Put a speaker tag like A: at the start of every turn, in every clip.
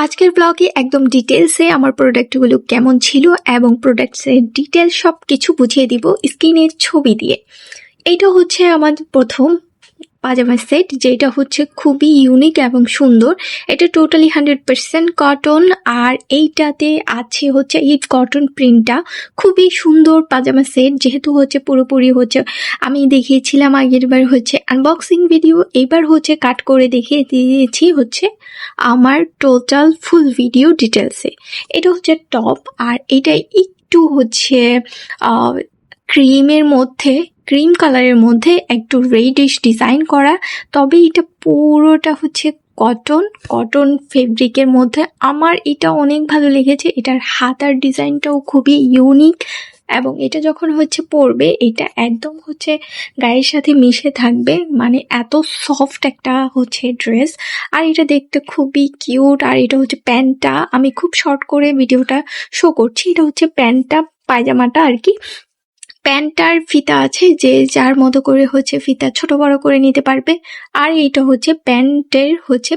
A: আজকের ব্লগে একদম ডিটেলসে আমার প্রোডাক্টগুলো কেমন ছিল এবং প্রোডাক্টসের ডিটেল সব কিছু বুঝিয়ে দিব স্ক্রিনের ছবি দিয়ে। এইটা হচ্ছে আমার প্রথম পাজামা সেট, যেটা হচ্ছে খুবই ইউনিক এবং সুন্দর। এটা টোটালি 100% কটন, আর এইটাতে আছে হচ্ছে এই কটন প্রিন্টটা। খুবই সুন্দর পাজামা সেট, যেহেতু হচ্ছে পুরোপুরি হচ্ছে আমি দেখিয়েছিলাম আগের বার হচ্ছে আনবক্সিং ভিডিও, এবার হচ্ছে কাট করে দেখিয়ে দিয়েছি হচ্ছে আমার টোটাল ফুল ভিডিও ডিটেলসে। এটা হচ্ছে টপ, আর এটা একটু হচ্ছে ক্রিমের মধ্যে, ক্রিম কালারের মধ্যে একটু রেডিশ ডিজাইন করা, তবে এটা পুরোটা হচ্ছে কটন ফেব্রিকের মধ্যে। আমার এটা অনেক ভালো লেগেছে। এটার হাতার ডিজাইনটাও খুবই ইউনিক, এবং এটা যখন হচ্ছে পরবে এটা একদম হচ্ছে গায়ের সাথে মিশে থাকবে, মানে এত সফট একটা হচ্ছে ড্রেস। আর এটা দেখতে খুবই কিউট। আর এটা হচ্ছে প্যান্টটা, আমি খুব শর্ট করে ভিডিওটা শো করছি। এটা হচ্ছে প্যান্টটা, পায়জামাটা আর কি। প্যান্টটার ফিতা আছে, যে যার মতো করে হচ্ছে ফিতা ছোট বড় করে নিতে পারবে। আর এইটা হচ্ছে প্যান্টের হচ্ছে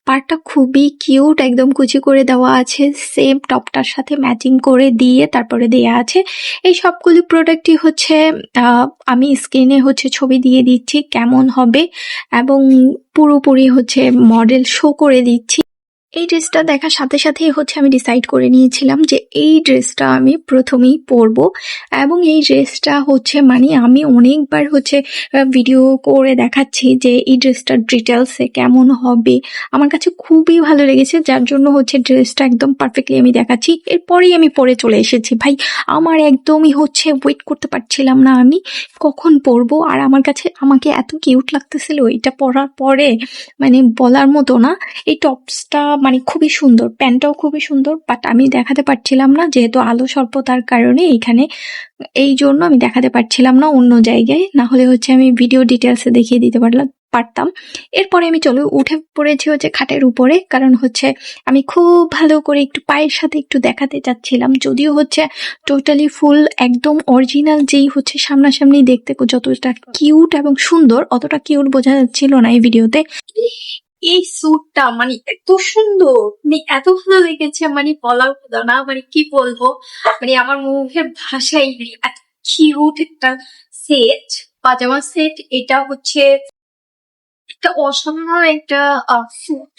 A: পার্টটা খুবই কিউট, একদম কুচি করে দেওয়া আছে, সেম টপটার সাথে ম্যাচিং করে দিয়ে তারপরে দেয়া আছে। এই সবগুলো প্রোডাক্টই হচ্ছে আমি স্ক্রিনে হচ্ছে ছবি দিয়ে দিচ্ছি কেমন হবে, এবং পুরোপুরি হচ্ছে মডেল শো করে দিচ্ছি। এই ড্রেসটা দেখার সাথে সাথেই হচ্ছে আমি ডিসাইড করে নিয়েছিলাম যে এই ড্রেসটা আমি প্রথমেই পরবো। এবং এই ড্রেসটা হচ্ছে মানে আমি অনেকবার হচ্ছে ভিডিও করে দেখাচ্ছি যে এই ড্রেসটার ডিটেলসে কেমন হবে। আমার কাছে খুবই ভালো লেগেছে, যার জন্য হচ্ছে ড্রেসটা একদম পারফেক্টলি আমি দেখাচ্ছি। এরপরেই আমি পরে চলে এসেছি। ভাই, আমার একদমই হচ্ছে ওয়েট করতে পারছিলাম না আমি কখন পরবো। আর আমার কাছে আমাকে এত কিউট লাগতেছিল এটা পরার পরে, মানে বলার মতো না। এই টপসটা মানে খুবই সুন্দর, প্যান্টটাও খুবই সুন্দর, বাট আমি দেখাতে পারছিলাম না যেহেতু আলো স্বল্পতার কারণে এইখানে, এই জন্য আমি দেখাতে পারছিলাম না অন্য জায়গায়, না হলে হচ্ছে আমি ভিডিও ডিটেলসে দেখিয়ে দিতে পারতাম। এরপরে আমি উঠে পড়েছি হচ্ছে খাটের উপরে, কারণ হচ্ছে আমি খুব ভালো করে একটু পায়ের সাথে একটু দেখাতে চাচ্ছিলাম। যদিও হচ্ছে টোটালি ফুল একদম অরিজিনাল, যেই হচ্ছে সামনাসামনি দেখতে যতটা কিউট এবং সুন্দর, অতটা কিউট বোঝা যাচ্ছিল না এই ভিডিওতে। এই স্যুটটা মানে এত সুন্দর, মানে এত ভালো লেগেছে, মানে বলার কথা না, মানে কি বলবো, মানে আমার মুখের ভাষাই নেই। এত কিউট একটা সেট, পাজামা সেট। এটা হচ্ছে একটা অসাধারণ একটা স্যুট,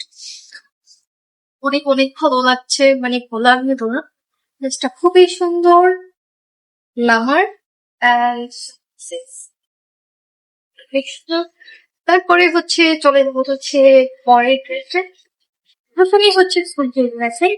A: অনেক অনেক ভালো লাগছে, মানে বলার মতো না। ড্রেসটা খুবই সুন্দর, লামার অ্যান্ড তারপরে হচ্ছে চলে যাবো হচ্ছে পরের ড্রেসে। প্রথমেই হচ্ছে সূর্যের ড্রেসে,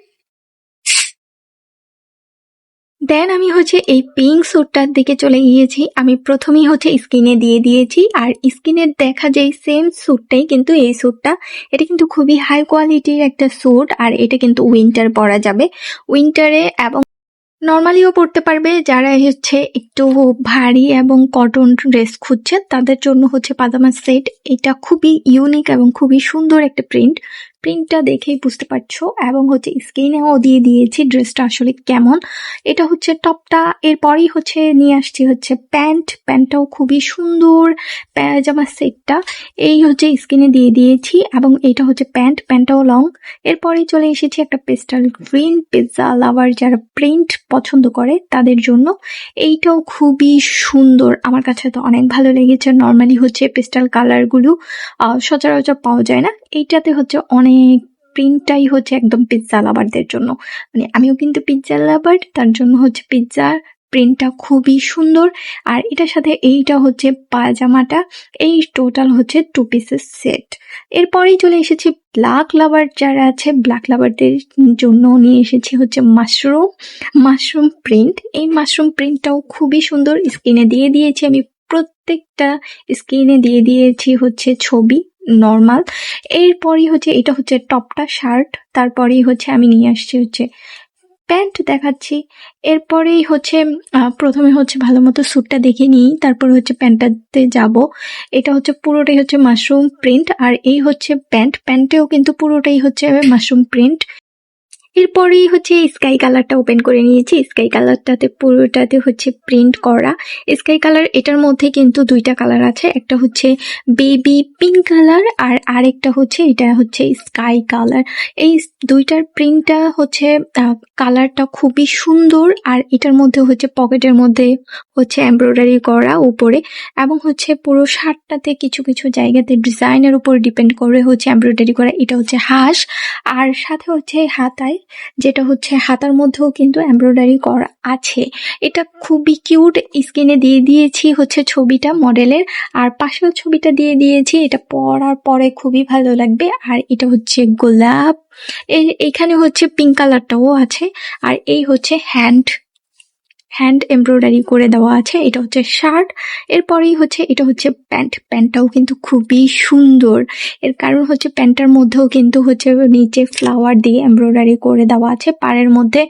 A: দেন আমি হচ্ছে এই পিঙ্ক স্যুটটার দিকে চলে গিয়েছি। আমি প্রথমেই হচ্ছে স্কিনে দিয়ে দিয়েছি, আর স্কিনের দেখা যায় সেম স্যুটটাই কিন্তু এই স্যুটটা। এটা কিন্তু খুবই হাই কোয়ালিটির একটা স্যুট, আর এটা কিন্তু উইন্টার পরা যাবে, উইন্টারে এবং নর্মালিও পড়তে পারবে। যারা হচ্ছে একটু ভারী এবং কটন ড্রেস খুঁজছে তাদের জন্য হচ্ছে পাজামা সেট। এটা খুবই ইউনিক এবং খুবই সুন্দর একটা প্রিন্টটা দেখেই বুঝতে পারছো, এবং হচ্ছে স্ক্রিনেও দিয়ে দিয়েছি ড্রেসটা আসলে কেমন। এটা হচ্ছে টপটা, এরপরেই হচ্ছে নিয়ে আসছি হচ্ছে প্যান্টটাও খুবই সুন্দর। পাজামা সেটটা এই হচ্ছে স্ক্রিনে দিয়ে দিয়েছি, এবং এটা হচ্ছে প্যান্টটাও লং। এরপরেই চলে এসেছি একটা পেস্টাল গ্রিন, পিৎজা লাভার যারা প্রিন্ট পছন্দ করে তাদের জন্য। এইটাও খুবই সুন্দর, আমার কাছে তো অনেক ভালো লেগেছে। নর্মালি হচ্ছে পেস্টাল কালারগুলো সচরাচর পাওয়া যায় না, এইটাতে হচ্ছে অনেক প্রিন্টটাই হচ্ছে একদম পিৎজা লাভারদের জন্য। মানে আমিও কিন্তু পিৎজা লাভার, তার জন্য হচ্ছে পিৎজার প্রিন্টটা খুবই সুন্দর। আর এটার সাথে এইটা হচ্ছে পাজামাটা, এই টোটাল হচ্ছে 2 পিসের সেট। এরপরেই চলে এসেছি ব্ল্যাক লাভার যারা আছে, ব্ল্যাক লাভারদের জন্য নিয়ে এসেছি হচ্ছে মাশরুম প্রিন্ট। এই মাশরুম প্রিন্টটাও খুবই সুন্দর, স্ক্রিনে দিয়ে দিয়েছি আমি, প্রত্যেকটা স্ক্রিনে দিয়ে দিয়েছি হচ্ছে ছবি নর্মাল। এরপরই হচ্ছে এটা হচ্ছে টপটা শার্ট, তারপরেই হচ্ছে আমি নিয়ে আসছি হচ্ছে প্যান্ট দেখাচ্ছি। এরপরেই হচ্ছে প্রথমে হচ্ছে ভালো মতো স্যুটটা দেখে নিই, তারপর হচ্ছে প্যান্টটাতে যাব। এটা হচ্ছে পুরোটাই হচ্ছে মাশরুম প্রিন্ট, আর এই হচ্ছে প্যান্টেও কিন্তু পুরোটাই হচ্ছে মাশরুম প্রিন্ট। এরপরেই হচ্ছে স্কাই কালারটা ওপেন করে নিয়েছি। স্কাই কালারটাতে পুরোটাতে হচ্ছে প্রিন্ট করা। স্কাই কালার এটার মধ্যে কিন্তু দুইটা কালার আছে, একটা হচ্ছে বেবি পিঙ্ক কালার আর আরেকটা হচ্ছে এটা হচ্ছে স্কাই কালার। এই দুইটার প্রিন্টটা হচ্ছে কালারটা খুবই সুন্দর। আর এটার মধ্যে হচ্ছে পকেটের মধ্যে হচ্ছে এমব্রয়ডারি করা উপরে, এবং হচ্ছে পুরো শার্টটাতে কিছু কিছু জায়গাতে ডিজাইনের উপর ডিপেন্ড করে হচ্ছে এমব্রয়ডারি করা। এটা হচ্ছে হাঁস, আর সাথে হচ্ছে হাতায়, যেটা হচ্ছে হাতার মধ্যেও কিন্তু এমব্রয়ডারি করা আছে। এটা খুবই কিউট। স্ক্রিনে দিয়ে দিয়েছি হচ্ছে ছবিটা মডেলের, আর পাশেও ছবিটা দিয়ে দিয়েছি। এটা পরার পরে খুবই ভালো লাগবে। আর এটা হচ্ছে গোলাপ, এখানে হচ্ছে পিঙ্ক কালারটাও আছে। আর এই হচ্ছে হ্যান্ড এমব্রয়ডারি করে দেওয়া আছে। এটা হচ্ছে শার্ট। এরপরেই হচ্ছে এটা হচ্ছে প্যান্টটাও কিন্তু খুবই সুন্দর। এর কারণ হচ্ছে প্যান্টটার মধ্যেও কিন্তু হচ্ছে নিচে ফ্লাওয়ার দিয়ে এমব্রয়ডারি করে দেওয়া আছে। পাড়ের মধ্যে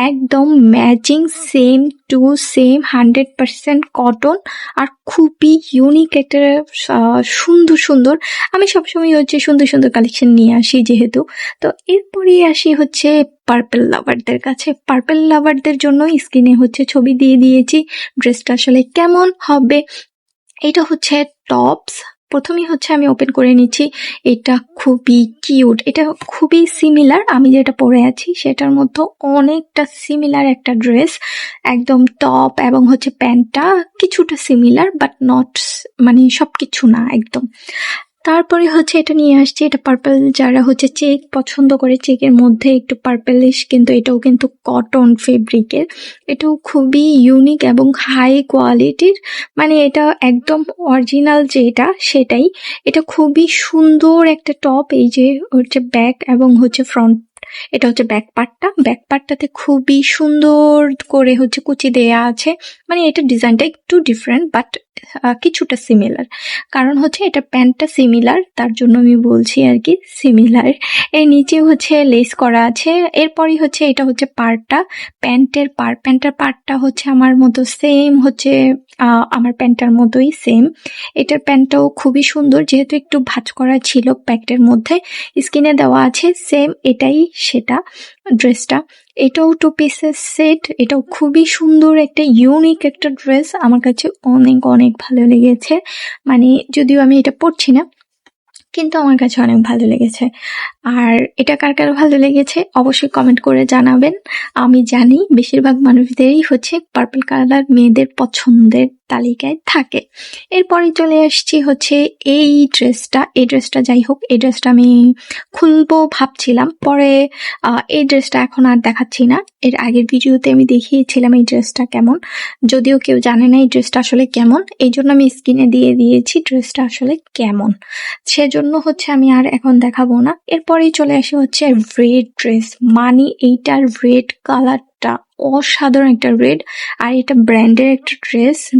A: একদম matching, same to same, 100% cotton. আর খুবই ইউনিক একটা সুন্দর সুন্দর, আমি সবসময় হচ্ছে সুন্দর সুন্দর কালেকশন নিয়ে আসি যেহেতু। তো এরপরেই আসি হচ্ছে পার্পল লাভারদের কাছে। পার্পল লাভারদের জন্য স্ক্রিনে হচ্ছে ছবি দিয়ে দিয়েছি ড্রেসটা আসলে কেমন হবে। এটা হচ্ছে টপস। প্রথমেই হচ্ছে আমি ওপেন করে নিচ্ছি। এটা খুবই কিউট, এটা খুবই সিমিলার আমি যেটা পরে আছি সেটার মধ্যে অনেকটা সিমিলার একটা ড্রেস। একদম টপ এবং হচ্ছে প্যান্টটা কিছুটা সিমিলার, বাট নট মানে সবকিছু না একদম। তারপরে হচ্ছে এটা নিয়ে আসছি, এটা পার্পল, যারা হচ্ছে চেক পছন্দ করে, চেকের মধ্যে একটু পার্পলিশ, কিন্তু এটাও কিন্তু কটন ফেব্রিকের। এটাও খুবই ইউনিক এবং হাই কোয়ালিটির, মানে এটা একদম অরিজিনাল যেটা সেটাই। এটা খুবই সুন্দর একটা টপ। এই যে হচ্ছে ব্যাক এবং হচ্ছে ফ্রন্ট, এটা হচ্ছে ব্যাক পার্টটাতে খুবই সুন্দর করে হচ্ছে কুচি দেয়া আছে। মানে এটা ডিজাইনটা একটু ডিফারেন্ট, বাট কিছুটা সিমিলার। কারণ হচ্ছে এটা প্যান্টটা সিমিলার, তার জন্য আমি বলছি আর কি সিমিলার। এর নিচে হচ্ছে লেস করা আছে। এরপরই হচ্ছে এটা হচ্ছে পার্টটা, প্যান্টের পার্টটা হচ্ছে আমার মতো সেম, হচ্ছে আমার প্যান্টটার মতোই সেম। এটার প্যান্টটাও খুবই সুন্দর, যেহেতু একটু ভাঁজ করা ছিল প্যাকেটের মধ্যে। স্কিনে দেওয়া আছে সেম এটাই সেটা ড্রেসটা। এটাও 2 পিসের সেট। এটাও খুবই সুন্দর একটা ইউনিক একটা ড্রেস, আমার কাছে অনেক অনেক ভালো লেগেছে। মানে যদিও আমি এটা পরছি না, কিন্তু আমার কাছে অনেক ভালো লেগেছে। আর এটা কার কার ভালো লেগেছে অবশ্যই কমেন্ট করে জানাবেন। আমি জানি বেশিরভাগ মানুষদেরই হচ্ছে পার্পল কালার মেয়েদের পছন্দের তালিকায় থাকে। এরপরে চলে আসছি হচ্ছে এই ড্রেসটা যাই হোক, এই ড্রেসটা আমি খুলবো ভাবছিলাম, পরে এই ড্রেসটা এখন আর দেখাচ্ছি না। এর আগের ভিডিওতে আমি দেখিয়েছিলাম এই ড্রেসটা কেমন, যদিও কেউ জানে না এই ড্রেসটা আসলে কেমন, এই জন্য আমি স্ক্রিনে দিয়ে দিয়েছি ড্রেসটা আসলে কেমন। সেজন্য হচ্ছে আমি আর এখন দেখাবো না। এরপরেই চলে আসি হচ্ছে রেড ড্রেস। মানে এইটার রেড কালারটা অসাধারণ একটা রেড, আর এটা ব্র্যান্ডের একটা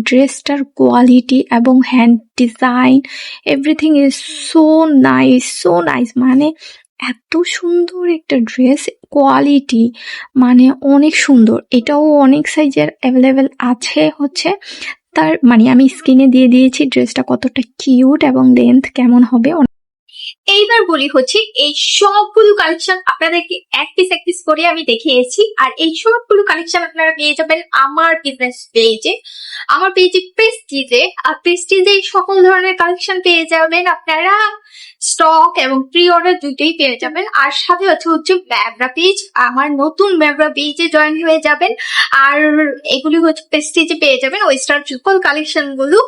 A: ড্রেসটার কোয়ালিটি এবং hand design everything is so nice. মানে এত সুন্দর একটা ড্রেস, কোয়ালিটি মানে অনেক সুন্দর। এটাও অনেক সাইজের অ্যাভেলেবেল আছে হচ্ছে। তার মানে আমি স্ক্রিনে দিয়ে দিয়েছি ড্রেসটা কতটা কিউট এবং লেন্থ কেমন হবে।
B: এইবার বলি হচ্ছে এই সবগুলো কালেকশন আপনাদেরকে এক পিস করে আমি দেখিয়েছি, আর এই সবগুলো কালেকশন আপনারা পেয়ে যাবেন আমার বিজনেস পেজে, আমার পেজে প্রেস্টিজে। আর প্রেস্টিজে সকল ধরনের কালেকশন পেয়ে যাবেন আপনারা, স্টক এবং প্রি অর্ডার দুইটাই পেয়ে যাবেন। আর সাথে হচ্ছে ম্যাবরা পেজ, আমার নতুন ম্যাবরা পেজে জয়েন হয়ে যাবেন। আর এগুলি হচ্ছে প্রেস্টিজে পেয়ে যাবেন ওয়েস্টার্ন সকল কালেকশন গুলো।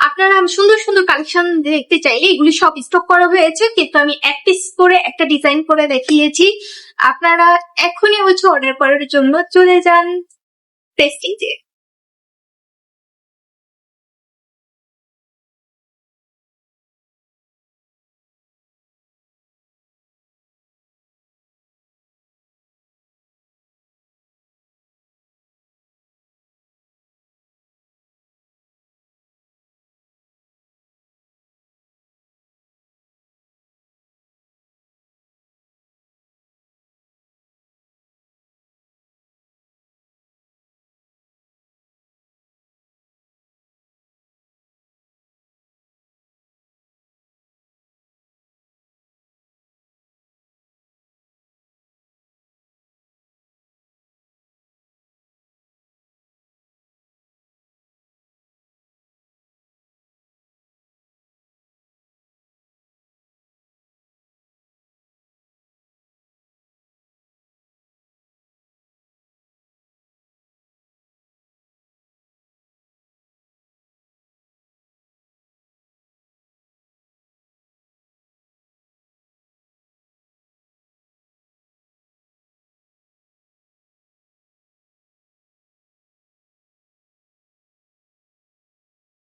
B: আপনারা সুন্দর সুন্দর কালেকশন দেখতে চাইলে এগুলি সব স্টক করা হয়েছে, কিন্তু আমি এক পিস করে একটা ডিজাইন করে দেখিয়েছি। আপনারা এখনই হচ্ছে অর্ডার করার জন্য চলে যান প্রেস্টিজে।